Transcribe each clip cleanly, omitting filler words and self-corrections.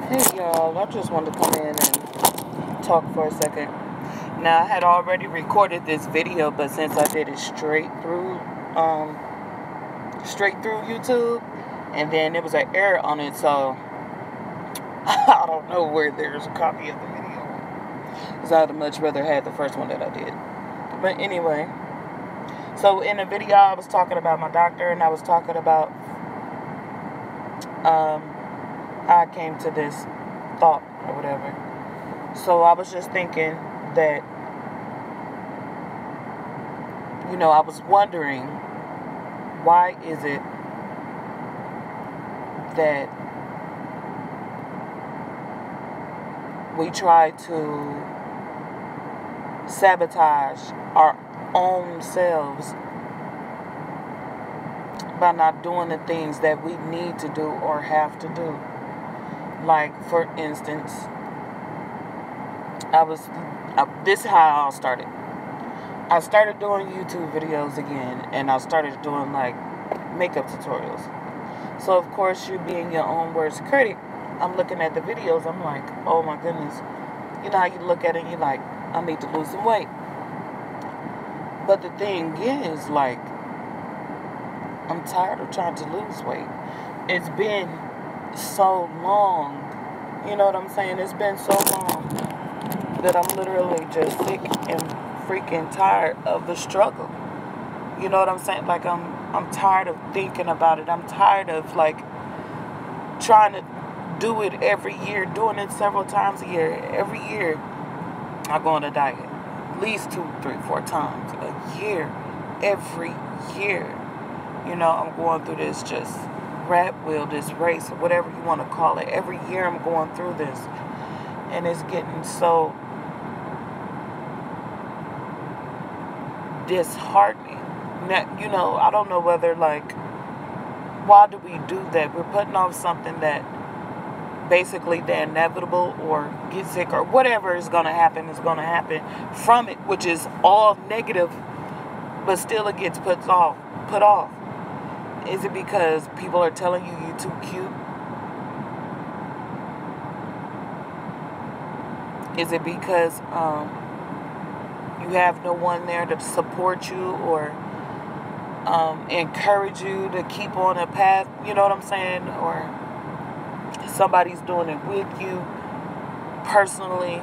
Hey y'all, I just wanted to come in and talk for a second. Now I had already recorded this video, but since I did it straight through YouTube, and then there was an error on it, so I don't know where there's a copy of the video, because I'd much rather have the first one that I did. But anyway, so in the video I was talking about my doctor, and I was talking about I came to this thought or whatever. So I was just thinking that, I was wondering, why is it that we try to sabotage our own selves by not doing the things that we need to do or have to do? Like, for instance, this is how I all started. I started doing YouTube videos again, and I started doing, like, makeup tutorials. So, of course, you being your own worst critic, I'm looking at the videos, I'm like, oh my goodness. You know how you look at it and you're like, I need to lose some weight. But the thing is, like, I'm tired of trying to lose weight. It's been so long, you know what I'm saying? It's been so long that I'm literally just sick and freaking tired of the struggle. You know what I'm saying? Like, I'm tired of thinking about it. I'm tired of, like, trying to do it every year, doing it several times a year. Every year I go on a diet, at least 2, 3, 4 times a year. Every year, I'm going through this just rat wheel, this race, or whatever you want to call it. Every year I'm going through this, and it's getting so disheartening. Now, I don't know whether, like, why do we do that? We're putting off something that basically the inevitable, or get sick, or whatever is going to happen from it, which is all negative, but still it gets put off. Is it because people are telling you you're too cute? Is it because you have no one there to support you or encourage you to keep on a path? You know what I'm saying? Or somebody's doing it with you personally,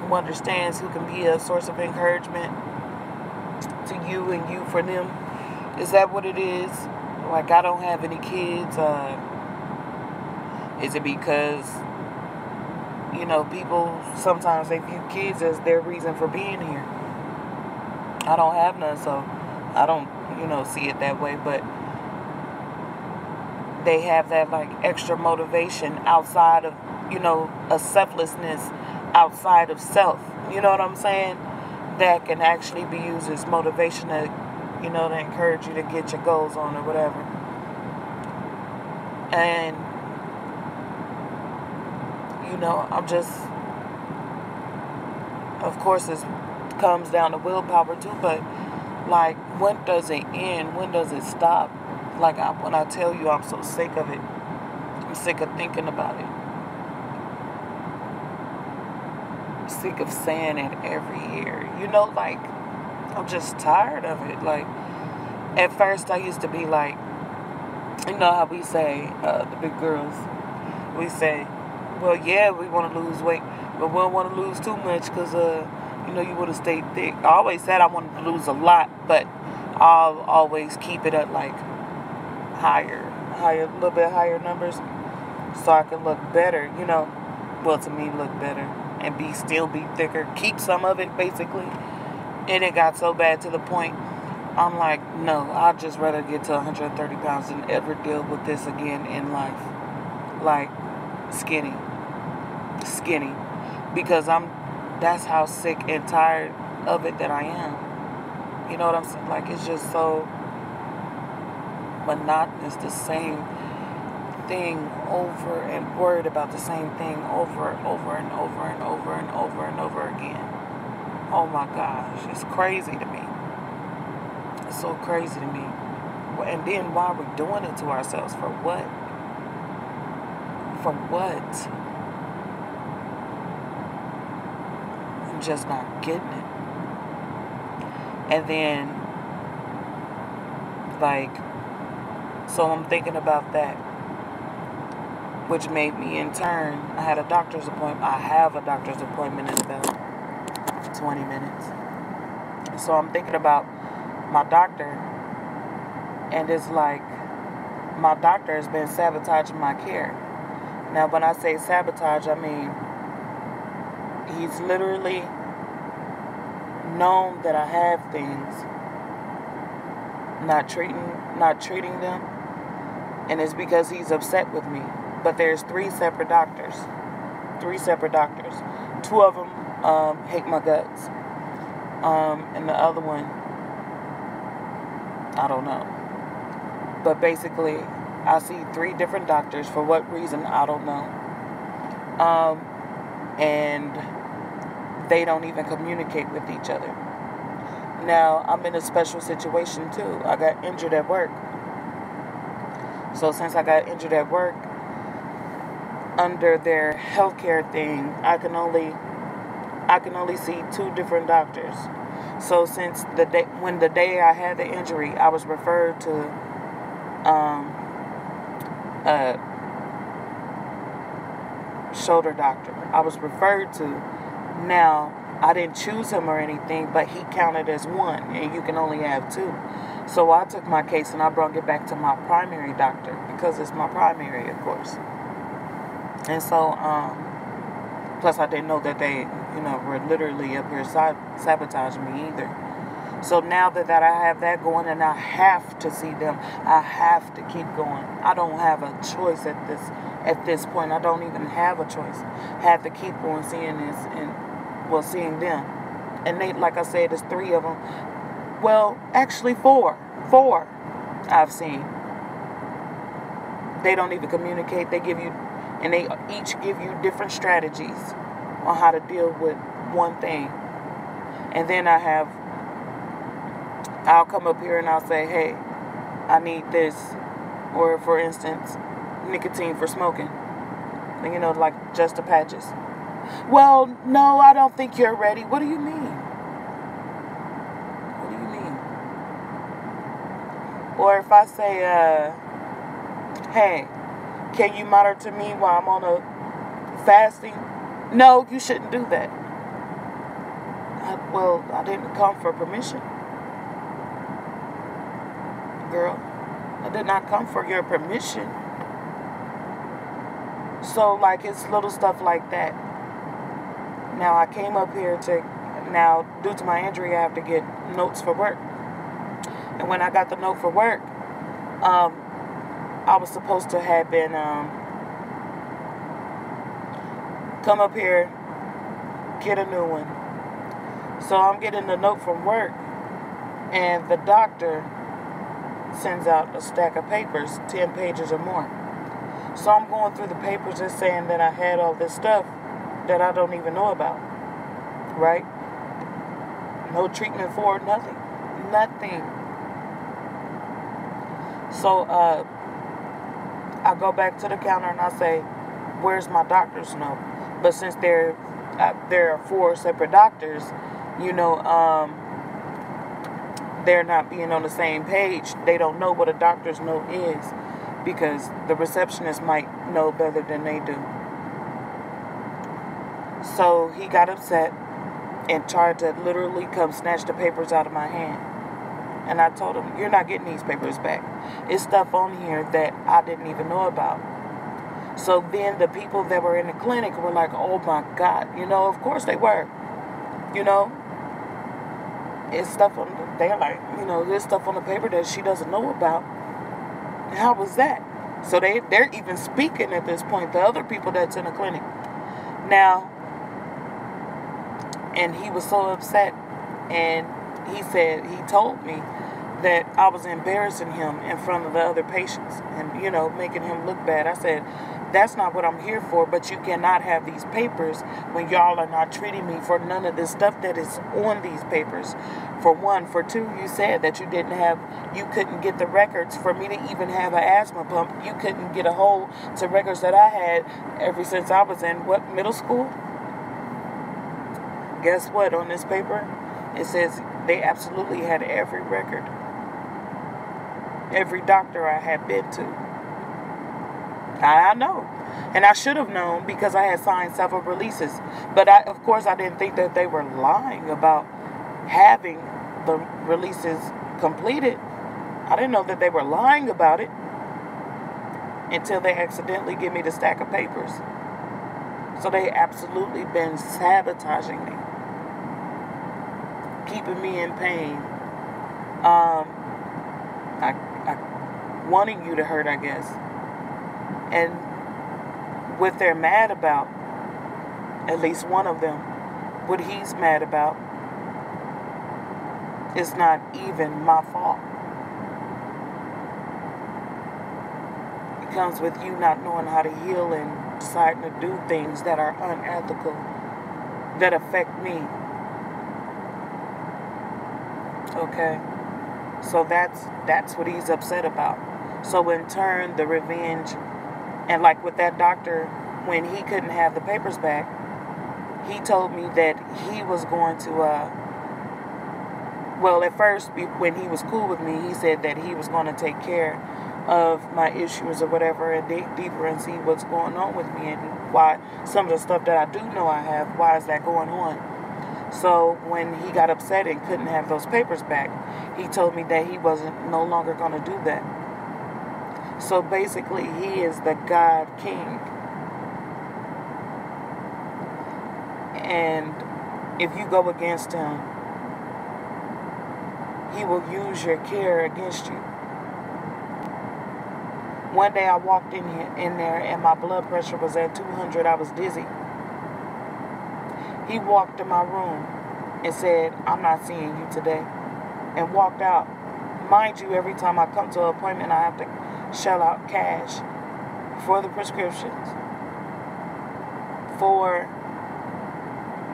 who understands, who can be a source of encouragement to you and you for them? Is that what it is? Like, I don't have any kids. Is it because, people sometimes they view kids as their reason for being here? I don't have none, so I don't, see it that way. But they have that, like, extra motivation outside of, a selflessness outside of self. You know what I'm saying? That can actually be used as motivation to, to encourage you to get your goals on or whatever. And, I'm just, of course, it comes down to willpower too, but, like, when does it end? When does it stop? Like, when I tell you I'm so sick of it, I'm sick of thinking about it. I'm sick of saying it every year. Like, I'm just tired of it. Like, at first I used to be like, how we say, the big girls, we say, well, yeah, we want to lose weight, but we don't want to lose too much because, you want to stay thick. I always said I wanted to lose a lot, but I'll always keep it at, like, higher, a little bit higher numbers, so I can look better, well, to me, look better, and still be thicker, keep some of it, basically. And it got so bad to the point, I'm like, no, I'd just rather get to 130 pounds than ever deal with this again in life. Like, skinny, because that's how sick and tired of it that I am. You know what I'm saying? Like, it's just so monotonous, the same thing over, and worried about the same thing over and over and over and over and over and over again. Oh my gosh, it's crazy to me. It's so crazy to me. And then why are we doing it to ourselves? For what? For what? I'm just not getting it. And then, like, so I'm thinking about that, which made me in turn, I have a doctor's appointment in about 20 minutes. So I'm thinking about my doctor, and it's like, my doctor has been sabotaging my care. Now, when I say sabotage, I mean, he's literally known that I have things, not treating them, and it's because he's upset with me. But there's three separate doctors. Two of them hate my guts, and the other one, I don't know. But basically, I see three different doctors. For what reason, I don't know. And they don't even communicate with each other. Now, I'm in a special situation too. I got injured at work. So since I got injured at work, under their healthcare thing, I can only see two different doctors. So since the day I had the injury, I was referred to a shoulder doctor. I was referred to. Now, I didn't choose him or anything, but he counted as one, and you can only have two. So I took my case and I brought it back to my primary doctor, because it's my primary, of course. And so, plus I didn't know that they, were literally up here sabotaging me either. So now that I have that going, and I have to see them, I have to keep going. I don't have a choice at this point. I don't even have a choice. I have to keep on seeing this seeing them. And they, like I said, there's three of them. Well, actually four I've seen. They don't even communicate. They each give you different strategies on how to deal with one thing. And then I'll come up here and I'll say, hey, I need this. Or, for instance, nicotine for smoking. Like just the patches. Well, no, I don't think you're ready. What do you mean? Or if I say, hey, can you monitor me while I'm on a fasting? No, you shouldn't do that. I didn't come for permission. Girl, I did not come for your permission. So, like, it's little stuff like that. Now, I came up here due to my injury, I have to get notes for work. And when I got the note for work, I was supposed to have been, come up here, get a new one. So I'm getting the note from work, and the doctor sends out a stack of papers, 10 pages or more. So I'm going through the papers just saying that I had all this stuff that I don't even know about, right? No treatment for it, nothing. So I go back to the counter and I say, where's my doctor's note? But since there are four separate doctors, they're not being on the same page. They don't know what a doctor's note is, because the receptionist might know better than they do. So he got upset and tried to literally come snatch the papers out of my hand. And I told him, you're not getting these papers back. It's stuff on here that I didn't even know about. So then the people that were in the clinic were like, oh my God. Of course they were. It's stuff they're like, there's stuff on the paper that she doesn't know about. How was that? So they're even speaking at this point, the other people that's in the clinic. Now, and he was so upset, and he told me that I was embarrassing him in front of the other patients and, you know, making him look bad. I said, that's not what I'm here for, but you cannot have these papers when y'all are not treating me for none of this stuff that is on these papers. For one. For two, you said that you couldn't get the records for me to even have an asthma pump. You couldn't get a hold to records that I had ever since I was in, middle school? Guess what? On this paper, it says they absolutely had every record. Every doctor I had been to. I know. And I should have known because I had signed several releases. But of course, I didn't think that they were lying about having the releases completed. I didn't know that they were lying about it until they accidentally give me the stack of papers. So they absolutely been sabotaging me, keeping me in pain, wanting you to hurt, I guess. And what they're mad about, at least one of them, what he's mad about, is not even my fault. It comes with you not knowing how to heal and deciding to do things that are unethical, that affect me. Okay? So that's what he's upset about. So in turn, the revenge, and like with that doctor, when he couldn't have the papers back, he told me that he was going to, well, at first, when he was cool with me, he said that he was going to take care of my issues or whatever and dig deeper and see what's going on with me and why some of the stuff that I do know I have, why is that going on? So when he got upset and couldn't have those papers back, he told me that he wasn't no longer going to do that. So basically, he is the godKing. And if you go against him, he will use your care against you. One day I walked in there and my blood pressure was at 200. I was dizzy. He walked to my room and said, "I'm not seeing you today," and walked out. Mind you, every time I come to an appointment, I have to shell out cash for the prescriptions, for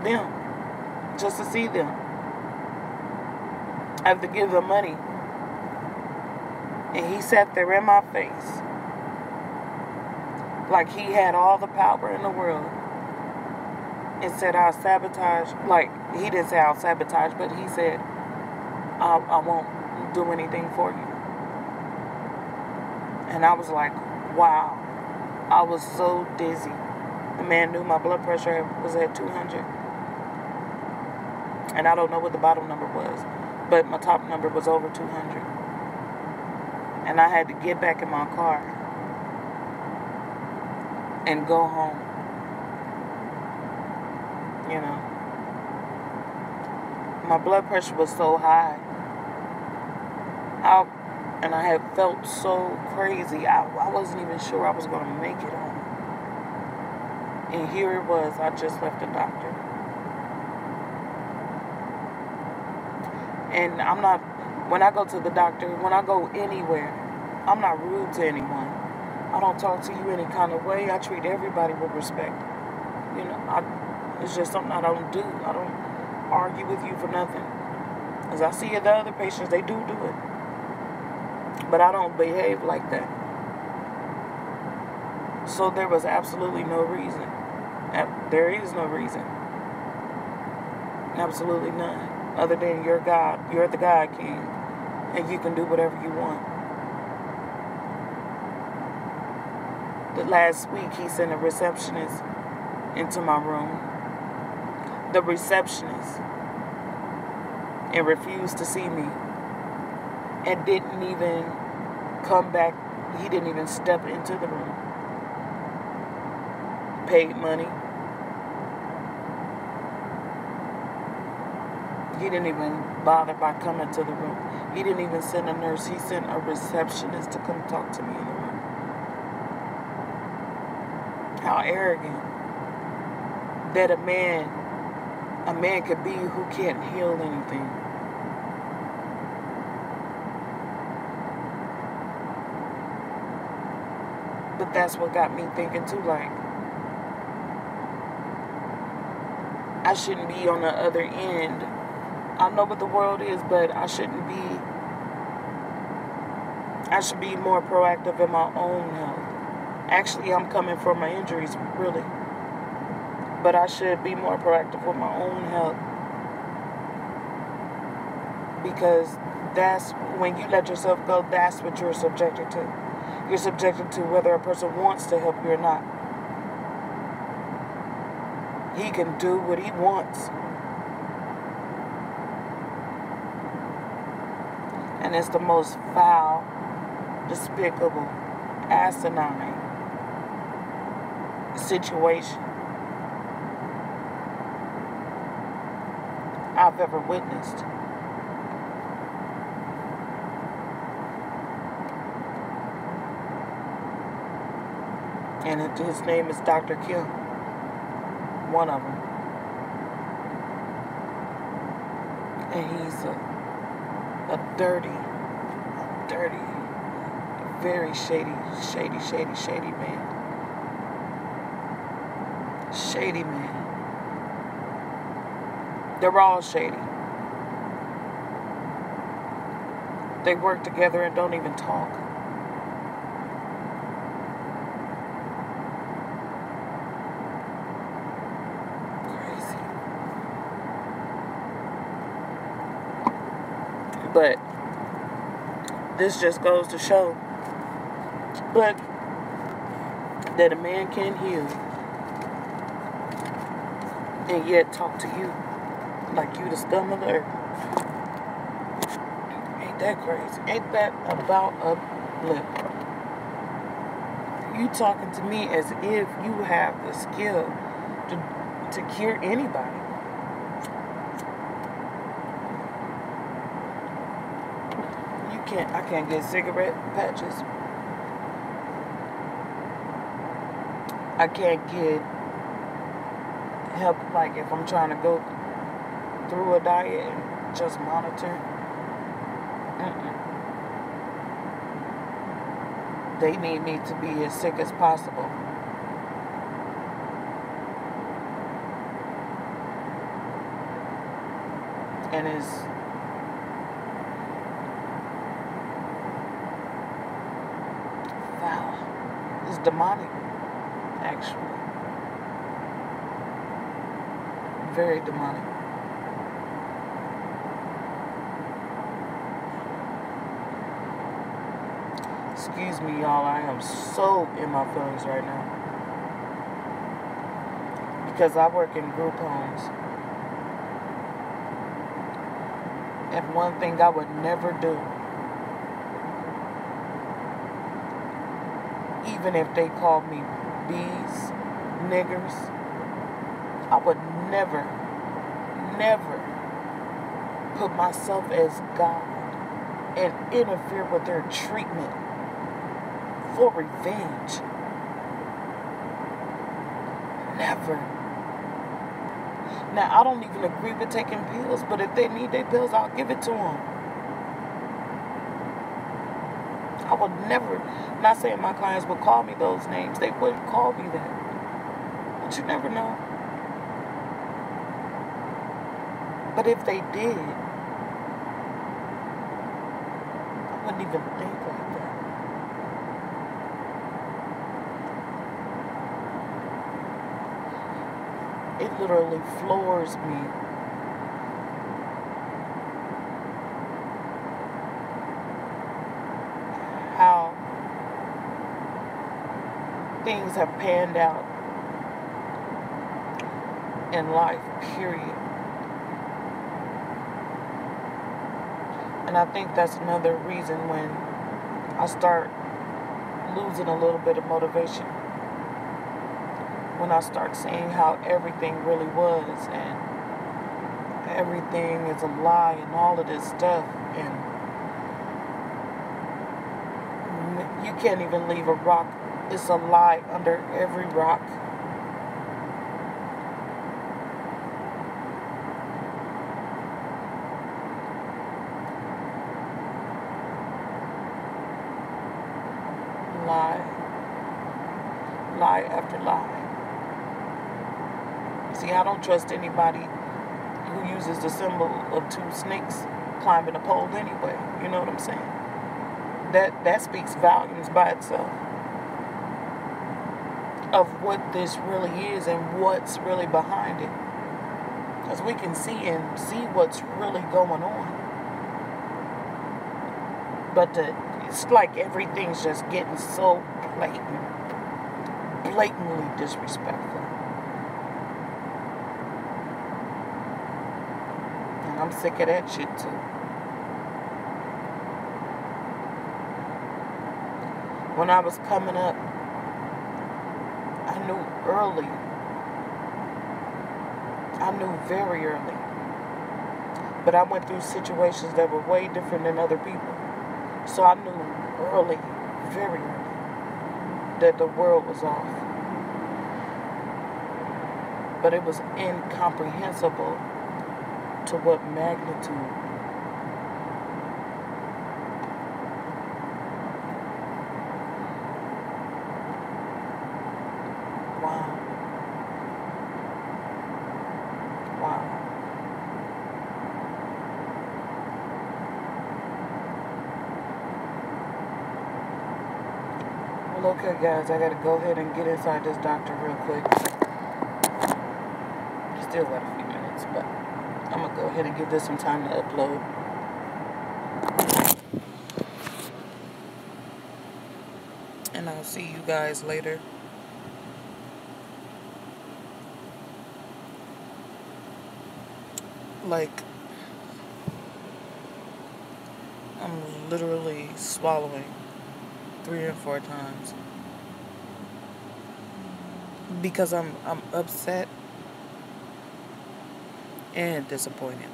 them, just to see them. I have to give them money. And he sat there in my face like he had all the power in the world and said, "I'll sabotage." Like, he didn't say I'll sabotage, but he said, I won't do anything for you. And I was like, wow. I was so dizzy. The man knew my blood pressure was at 200. And I don't know what the bottom number was, but my top number was over 200. And I had to get back in my car and go home. You know, my blood pressure was so high. And I had felt so crazy. I wasn't even sure I was going to make it home. And here it was. I just left the doctor. And I'm not, when I go to the doctor, when I go anywhere, I'm not rude to anyone. I don't talk to you any kind of way. I treat everybody with respect. You know, it's just something I don't do. I don't argue with you for nothing. As I see the other patients, they do it. But I don't behave like that. So there was absolutely no reason. There is no reason. Absolutely none. Other than you're God. You're the godKing. And you can do whatever you want. The last week, he sent a receptionist into my room. The receptionist. And refused to see me. And didn't even come back. He didn't even step into the room. Paid money. He didn't even bother by coming to the room. He didn't even send a nurse. He sent a receptionist to come talk to me in the room. How arrogant that a man could be who can't heal anything. But that's what got me thinking too, like, I shouldn't be on the other end. I know what the world is, but I should be more proactive in my own health. Actually, I'm coming for my injuries, really. But I should be more proactive with my own health. Because that's when you let yourself go, that's what you're subjected to. You're subjected to whether a person wants to help you or not. He can do what he wants. And it's the most foul, despicable, asinine situation I've ever witnessed. And his name is godKing. One of them. And he's a dirty, very shady man. Shady man. They're all shady. They work together and don't even talk. Crazy. But this just goes to show that a man can heal and yet talk to you like you the scum of the earth. Ain't that crazy? Ain't that about a blip? You talking to me as if you have the skill to cure anybody. I can't get cigarette patches. I can't get help, like if I'm trying to go through a diet and just monitor. They need me to be as sick as possible. And it's foul. It's demonic, actually. Very demonic. Excuse me, y'all. I am so in my feelings right now. Because I work in group homes. And one thing I would never do, even if they called me bees, niggers, I would never put myself as God and interfere with their treatment for revenge. Never. Now, I don't even agree with taking pills, but if they need their pills, I'll give it to them. I would never, not saying my clients would call me those names, they wouldn't call me that. But you never know. But if they did, I wouldn't even think like that. It literally floors me. How things have panned out in life, period. And I think that's another reason when I start losing a little bit of motivation. When I start seeing how everything really was and everything is a lie and all of this stuff, and you can't even leave a rock. It's a lie under every rock. Lie. lie after lie. See, I don't trust anybody who uses the symbol of two snakes climbing a pole anyway. You know what I'm saying? That speaks volumes by itself of what this really is and what's really behind it. Because we can see what's really going on. But it's like everything's just getting so blatantly disrespectful. And I'm sick of that shit too. When I was coming up, I knew early. I knew very early. But I went through situations that were way different than other people. So I knew early, very early, that the world was off. But it was incomprehensible to what magnitude. Wow. Wow. Well, okay, guys, I gotta go ahead and get inside this doctor real quick. Still got a few minutes, but I'm gonna go ahead and give this some time to upload. And I'll see you guys later. Like, I'm literally swallowing 3 or 4 times because I'm upset and disappointed.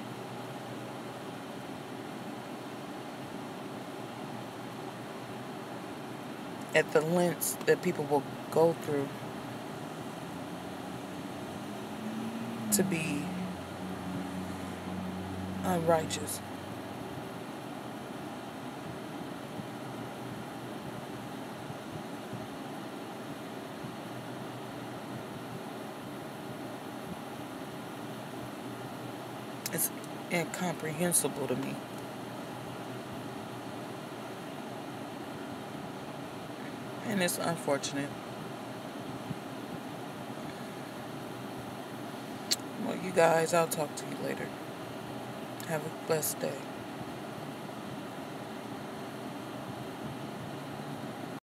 At the lengths that people will go through to be unrighteous. It's incomprehensible to me. And it's unfortunate. Well, you guys, I'll talk to you later. Have a blessed day.